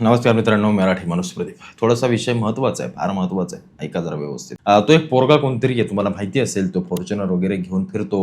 नमस्कार मित्रांनो, मराठी माणूस प्रदीप. थोडासा विषय महत्त्वाचा आहे, फार महत्त्वाचा आहे. ऐका जरा व्यवस्थित. तो एक पोरगा कोणतरी आहे, तुम्हाला माहिती असेल, तो फॉर्च्युनर वगैरे घेऊन फिरतो.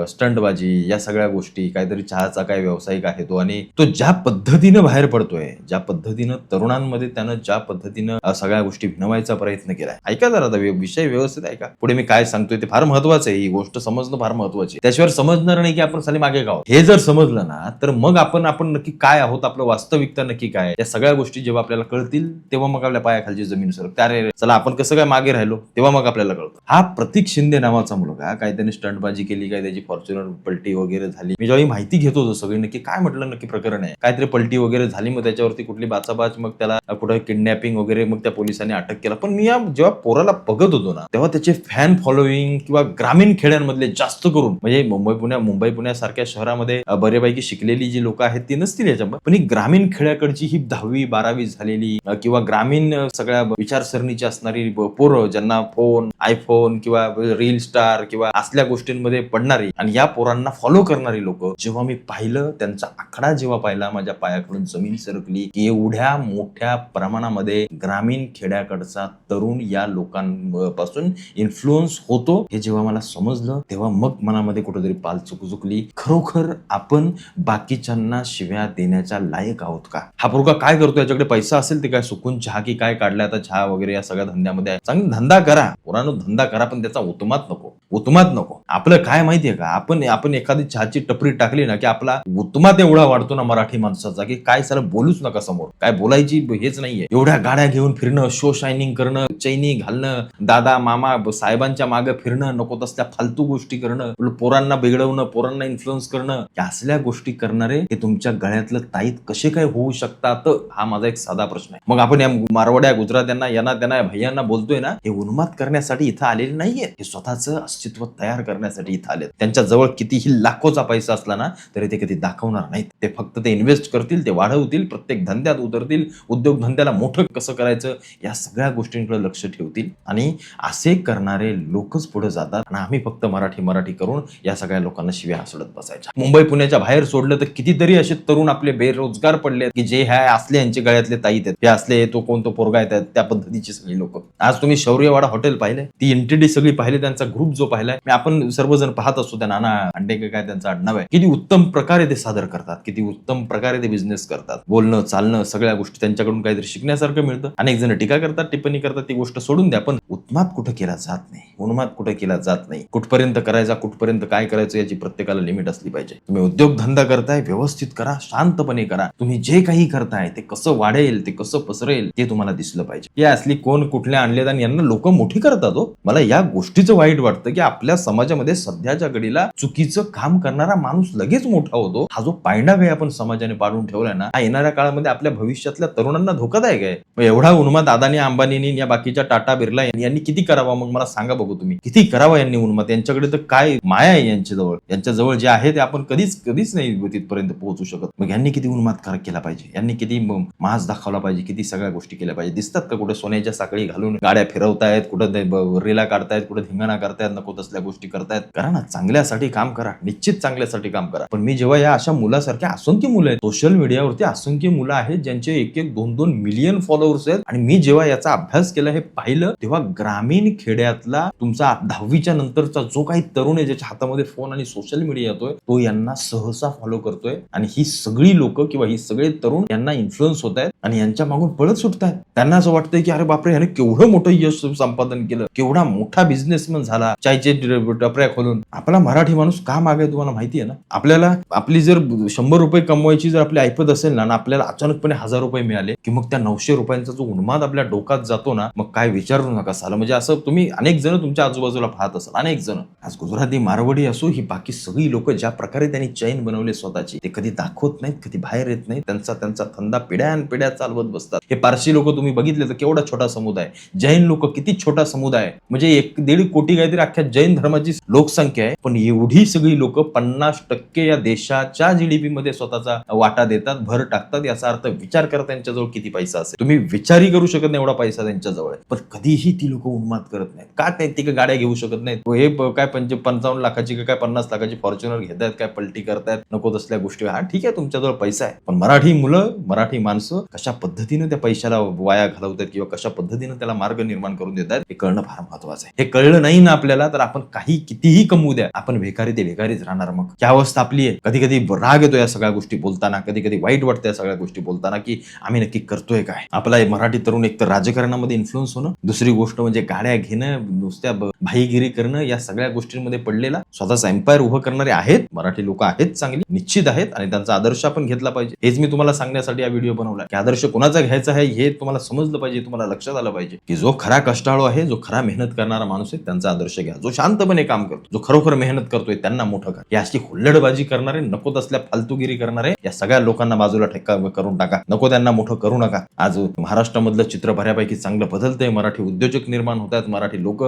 स्टंटबाजी या सगळ्या गोष्टी, काहीतरी चहाचा काय व्यावसायिक आहे तो, आणि तो ज्या पद्धतीनं बाहेर पडतोय, ज्या पद्धतीनं तरुणांमध्ये त्यानं ज्या पद्धतीनं सगळ्या गोष्टी भिनवायचा प्रयत्न केलाय. ऐका जरा आता विषय व्यवस्थित ऐका. पुढे मी काय सांगतोय ते फार महत्त्वाचं आहे. ही गोष्ट समजणं फार महत्त्वाची आहे. त्याशिवाय समजणार नाही की आपण साली मागे गाव. हे जर समजलं ना, तर मग आपण नक्की काय आहोत, आपलं वास्तविकता नक्की काय, या सगळ्या गोष्टी जेव्हा आपल्याला कळतील तेव्हा मग आपल्या पायाखालची जमीन सरकते. अरे चला, आपण कसं काय मागे राहिलो, तेव्हा मग आपल्याला कळतं. हा प्रतीक शिंदे नावाचा मुलगा, काय त्याने स्टंटबाजी केली, काय त्याची फॉर्च्युनर पलटी वगैरे झाली. मी जेव्हा माहिती घेत होतो सगळी, नक्की काय म्हटलं, नक्की प्रकरण आहे काहीतरी पलटी वगैरे झाली, मग त्याच्यावरती कुठली बाचाबाच, मग त्याला कुठं किडनॅपिंग वगैरे, मग त्या पोलिसांनी अटक केला. पण मी जेव्हा पोराला बघत होतो ना, तेव्हा त्याचे फॅन फॉलोईंग किंवा ग्रामीण खेड्यांमधले जास्त करून, म्हणजे मुंबई पुण्यासारख्या शहरामध्ये बऱ्यापैकी शिकलेली जी लोक आहेत ती नसतील याच्यामध्ये, पण ही ग्रामीण खेड्याकडची ही 10वी-12वी झालेली किंवा ग्रामीण सगळ्या विचारसरणीची असणारी पोरं, ज्यांना फोन, आयफोन किंवा रील स्टार किंवा असल्या गोष्टींमध्ये पडणारी आणि या पोरांना फॉलो करणारी लोक, जेव्हा मी पाहिलं, त्यांचा आकडा जेव्हा पाहिला, माझ्या पायाकडून जमीन सरकली की एवढ्या मोठ्या प्रमाणामध्ये ग्रामीण खेड्याकडचा तरुण या लोकांपासून इन्फ्लुअन्स होतो, हे जेव्हा मला समजलं, तेव्हा मग मनामध्ये कुठेतरी पाल चुकली. खरोखर आपण बाकीच्यांना शिव्या देण्याच्या लायक आहोत का? हा पोरगा काय करतो, याच्याकडे पैसा असेल ते काय सुकून चहा की काय काढलाय आता, चहा वगैरे या सगळ्या धंद्यामध्ये आहे. चांगला धंदा करा, पोरांनो, धंदा करा, पण त्याचा उत्तमात नको. आपलं काय माहितीये का, आपण एखादी चहाची टपरी टाकली ना की आपला उत्तमात एवढा वाढतो ना मराठी माणसाचा, की काय साला बोलूच नका समोर, काय बोलायची हेच नाहीये. एवढ्या गाड्या घेऊन फिरणं, शो शायनिंग करणं, चैनी घालणं, दादा मामा साहेबांच्या मागे फिरणं, नको तसल्या फालतू गोष्टी करणं, पोरांना बिघडवणं, पोरांना इन्फ्लुअन्स करणं, या असल्या गोष्टी करणारे हे तुमच्या गळ्यातलं ताईत कसे काय होऊ शकतात, हा माझा एक साधा प्रश्न आहे. मग आपण या मारवाड्या, गुजरात्यांना, यांना त्यांना भैयांना बोलतोय ना, हे उन्माद करण्यासाठी इथं आलेले नाहीये, हे स्वतःचं अस्तित्व तयार करण्यासाठी इथं आले. त्यांच्या जवळ कितीही लाखोचा पैसा असला ना, तरी ते कधी दाखवणार नाहीत. ते फक्त ते इन्व्हेस्ट करतील, ते वाढवतील, प्रत्येक धंद्यात उतरतील, उद्योग धंद्याला मोठं कसं करायचं या सगळ्या गोष्टींकडे लक्ष ठेवतील, आणि असे करणारे लोकच पुढे जातात. आणि आम्ही फक्त मराठी करून या सगळ्या लोकांना शिव्या हसडत बसायच्या. मुंबई पुण्याच्या बाहेर सोडलं तर कितीतरी असे तरुण आपले बेरोजगार पडले की जे ह्या असले यांचे गळ्यातले ताईत आहेत, हे असले, तो कोणतो पोरगा येतात, त्या पद्धतीची सगळी लोक. आज तुम्ही शौर्यवाडा हॉटेल पाहिले, ती एंटिटी सगळी पाहिले, त्यांचा ग्रुप जो पाहिलाय, आपण सर्वजण पाहत असतो, त्या नाना अंडेकर काय त्यांचं आडनाव आहे, किती उत्तम प्रकारे ते सादर करतात, किती उत्तम प्रकारे ते बिझनेस करतात, बोलणं चालणं सगळ्या गोष्टी त्यांच्याकडून काहीतरी शिकण्यासारखं मिळतं. अनेक जण टीका करतात, टिप्पणी करतात, ती गोष्ट सोडून द्या, पण उत्माद कुठं केला जात नाही, उन्माद कुठं केला जात नाही. कुठपर्यंत करायचा, कुठपर्यंत काय करायचं, याची प्रत्येकाला लिमिट असली पाहिजे. तुम्ही उद्योग धंदा करताय, व्यवस्थित करा, शांतपणे करा. तुम्ही जे काही करताय ते कसं वाढेल, ते कसं पसरेल, ते तुम्हाला दिसलं पाहिजे. या असली कोण कुठल्या आणलेत आणि यांना लोक मोठी करतात हो. मला या गोष्टीचं वाईट वाटतं की आपल्या समाजामध्ये सध्याच्या घडीला चुकीचं काम करणारा माणूस लगेच मोठा होतो. हा जो पायंडा आपण समाजाने पाडून ठेवलाय ना, हा येणाऱ्या काळामध्ये आपल्या भविष्यातल्या तरुणांना धोकादायक आहे. एवढा उन्माद अदानी, अंबानी या बाकीच्या टाटा, बिर्ला यांनी किती करावा, मग मला सांगा बघू, तुम्ही किती करावा यांनी उन्माद? यांच्याकडे तर काय माया आहे यांच्या जवळ जे आहे ते आपण कधीच नाही तिथपर्यंत पोहोचू शकत. मग यांनी किती उन्माद केला पाहिजे, यांनी किती मास दाखवला पाहिजे, किती सगळ्या गोष्टी केल्या पाहिजे. दिसतात का कुठे सोन्याच्या साखळी घालून गाड्या फिरवतायत, कुठं रेला काढतायत, कुठे धिंगाणा करतायत, नको तसल्या गोष्टी करतायत? करा ना, चांगल्यासाठी काम करा, निश्चित चांगल्यासाठी काम करा. पण मी जेव्हा या अशा मुलासारख्या असंख्य मुलं आहेत, सोशल मीडियावरती असंख्य मुलं आहेत ज्यांचे 1-2 मिलियन फॉलोअर्स आहेत, आणि मी जेव्हा याचा अभ्यास केला, हे पाहिलं, तेव्हा ग्रामीण खेड्यातला तुमचा 10वीच्या नंतरचा जो काही तरुण आहे, ज्याच्या हातामध्ये फोन आणि सोशल मीडिया येतोय, तो यांना सहसा फॉलो करतोय, आणि ही सगळी लोक किंवा ही सगळे तरुण यांना इन्फ्लुअन्स होत आहेत आणि यांच्या मागून पळत सुटतायत. त्यांना असं वाटतंय की अरे बापरे, याने केवढं मोठं यश संपादन केलं, केवढा मोठा बिझनेसमॅन झाला, चायचे टपऱ्या खोलून. आपला मराठी माणूस का मागे, तुम्हाला माहिती आहे ना? आपल्याला आपली जर 100 रुपये कमवायची जर आपली ऐपत असेल ना, आपल्याला अचानकपणे 1000 रुपये मिळाले की मग त्या 900 रुपयांचा जो उन्माद आपल्या डोक्यात जातो ना, मग काय विचारू नका साला. म्हणजे असं तुम्ही अनेक जण तुमच्या आजूबाजूला पाहत असाल, अनेक जण, आज गुजराती, मारवाडी असो, ही बाकी सगळी लोक ज्या प्रकारे त्यांनी चैन बनवले स्वतःची, ते कधी दाखवत नाहीत, कधी बाहेर येत नाहीत. त्यांचा धंदा पिढ्यानपिढ्या चालवत बसतात. हे पारशी लोक तुम्ही बघितले तर केवढा छोटा समुदाय, जैन लोक किती छोटा समुदाय, म्हणजे 1-1.5 कोटी काहीतरी अख्ख्या जैन धर्माची लोकसंख्या आहे, पण एवढी सगळी लोक 50% या देशाच्या जीडीपी मध्ये स्वतःचा वाटा देतात, भर टाकतात. याचा अर्थ विचार करा त्यांच्याजवळ किती पैसा असेल. तुम्ही विचारही करू शकत नाही एवढा पैसा त्यांच्याजवळ आहे, पण कधीही ती लोक उन्माद करत नाहीत. का? ते गाड्या घेऊ शकत नाहीत. हे काय 55 लाखाची काय 50 लाखाची फॉर्च्युनर घेतायत, काय पलटी करतायत, नको तसल्या गोष्टी. हा ठीक आहे, तुमच्याजवळ पैसा आहे, पण मराठी मुलं, मराठी माणसं कशा पद्धतीने त्या पैशाला वाया घालवतात किंवा कशा पद्धतीने त्याला मार्ग निर्माण करून देतात हे कळणं फार महत्वाचं आहे. हे कळलं नाही ना आपल्याला तर आपण काही कितीही कमवू द्या, आपण भिकारी ते भिकारीच राहणार. मग ही अवस्था आपली आहे. कधी कधी राग येतो या सगळ्या गोष्टी बोलताना, कधी कधी वाईट वाटतं या सगळ्या गोष्टी बोलताना की आम्ही नक्की करतोय काय. आपला मराठी तरुण एक तर राजकारणामध्ये इन्फ्लुएन्स होणं, दुसरी गोष्ट म्हणजे गाड्या घेणं, नुसत्या भाईगिरी करणं, या सगळ्या गोष्टींमध्ये पडलेला स्वतःचा एम्पायर उभं करणारे आहेत. मराठी लोक आहेत, चांगली निश्चित आहेत, आणि त्यांचा आदर्श आपण घेतला पाहिजे. हेच मी तुम्हाला सांगण्यासाठी हा व्हिडिओ बनवला की आदर्श कोणाचा घ्यायचा आहे हे तुम्हाला समजलं पाहिजे, तुम्हाला लक्षात आलं पाहिजे की जो खरा कष्टाळू आहे, जो खरा मेहनत करणारा माणूस आहे त्यांचा आदर्श घ्या. जो शांतपणे काम करतो, जो खरोखर मेहनत करतोय त्यांना मोठं करा. या अशी हुल्लडबाजी करणारे, नको असल्या फालतूगिरी करणारे या सगळ्या लोकांना बाजूला ठेका करून टाका. नको त्यांना मोठं करू नका. आज महाराष्ट्रामधलं चित्र बऱ्यापैकी चांगलं बदलतंय. मराठी उद्योजक निर्माण होतात, मराठी लोक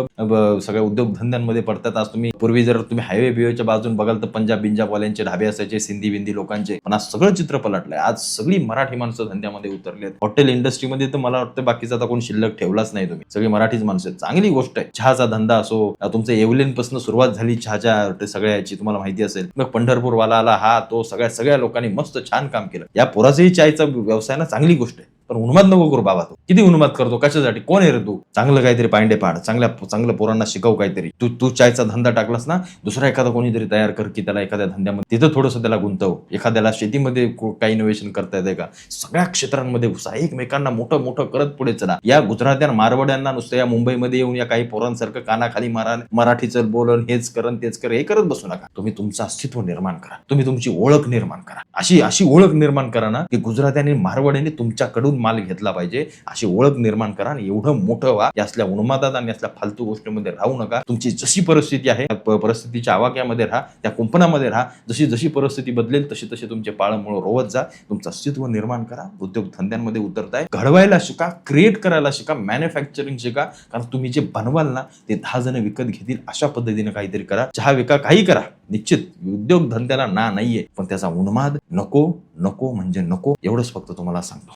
सगळ्या उद्योगधंद्यांमध्ये पडतात. आज तुम्ही पूर्वी जर तुम्ही हायवे बिवेच्या बाजून बघाल तर पंजाबवाल्यांचे ढाबे असायचे, सिंधी लोकांचे, पण आज सगळं चित्र पलटलंय. आज सगळी मराठी माणसं धंद्यामध्ये उतरली आहेत. हॉटेल इंडस्ट्रीमध्ये तर मला वाटतं बाकीचा आता कोण शिल्लक ठेवलाच नाही. तुम्ही सगळी मराठीच माणसं आहेत. चांगली गोष्ट आहे. चहाचा धंदा असो, तुमचं येवलेंपासून सुरुवात झाली चहाच्या सगळ्याची, तुम्हाला माहिती असेल. मग पंढरपूर वाला आला, हा तो सगळ्या लोकांनी मस्त छान काम केलं. या पोराचाही चायचा व्यवसाय ना चांगली गोष्ट आहे, पण उन्माद नको करू बाबा. तू किती उन्माद करतो, कशासाठी, कोण आहे रे तू? चांगलं काहीतरी पांडे पाड, चांगल्या पोरांना शिकव काहीतरी. तू चायचा धंदा टाकलास ना, दुसरा एखादा कोणीतरी तयार कर की त्याला एखाद्या धंद्यामध्ये तिथं थोडंसं त्याला गुंतव. एखाद्याला शेतीमध्ये काही इनोव्हेशन करता येते का? सगळ्या क्षेत्रांमध्ये घुसा, एकमेकांना मोठं करत पुढे चला. या गुजरात्या मारवाड्यांना नुसतं या मुंबईमध्ये येऊन या काही पोरांसारखं कानाखाली मारा, मराठीचं बोलन, हेच करण तेच कर, हे करत बसू नका. तुम्ही तुमचं अस्तित्व निर्माण करा, तुम्ही तुमची ओळख निर्माण करा. अशी ओळख निर्माण करा ना की गुजरात्यांनी मारवाड्यांनी तुमच्याकडून माल घेतला पाहिजे, अशी ओळख निर्माण करा आणि एवढं मोठं व्हा. असल्या उन्मादात आणि असल्या फालतू गोष्टीमध्ये राहू नका. तुमची जशी परिस्थिती आहे परिस्थितीच्या आवाक्यामध्ये राहा, त्या कुंपणामध्ये राहा. जशी परिस्थिती बदलेल तशी तुमचे पाळंमुळं रोवत जा. तुमचं अस्तित्व निर्माण करा. उद्योग धंद्यांमध्ये उतरताय, घडवायला शिका, क्रिएट करायला शिका, मॅन्युफॅक्चरिंग शिका. कारण तुम्ही जे बनवाल ना ते 10 जण विकत घेतील अशा पद्धतीने काहीतरी करा. चहा विका, काही करा. निश्चित उद्योग धंद्याला नाहीये, पण त्याचा उन्माद नको म्हणजे नको. एवढंच फक्त तुम्हाला सांगतो.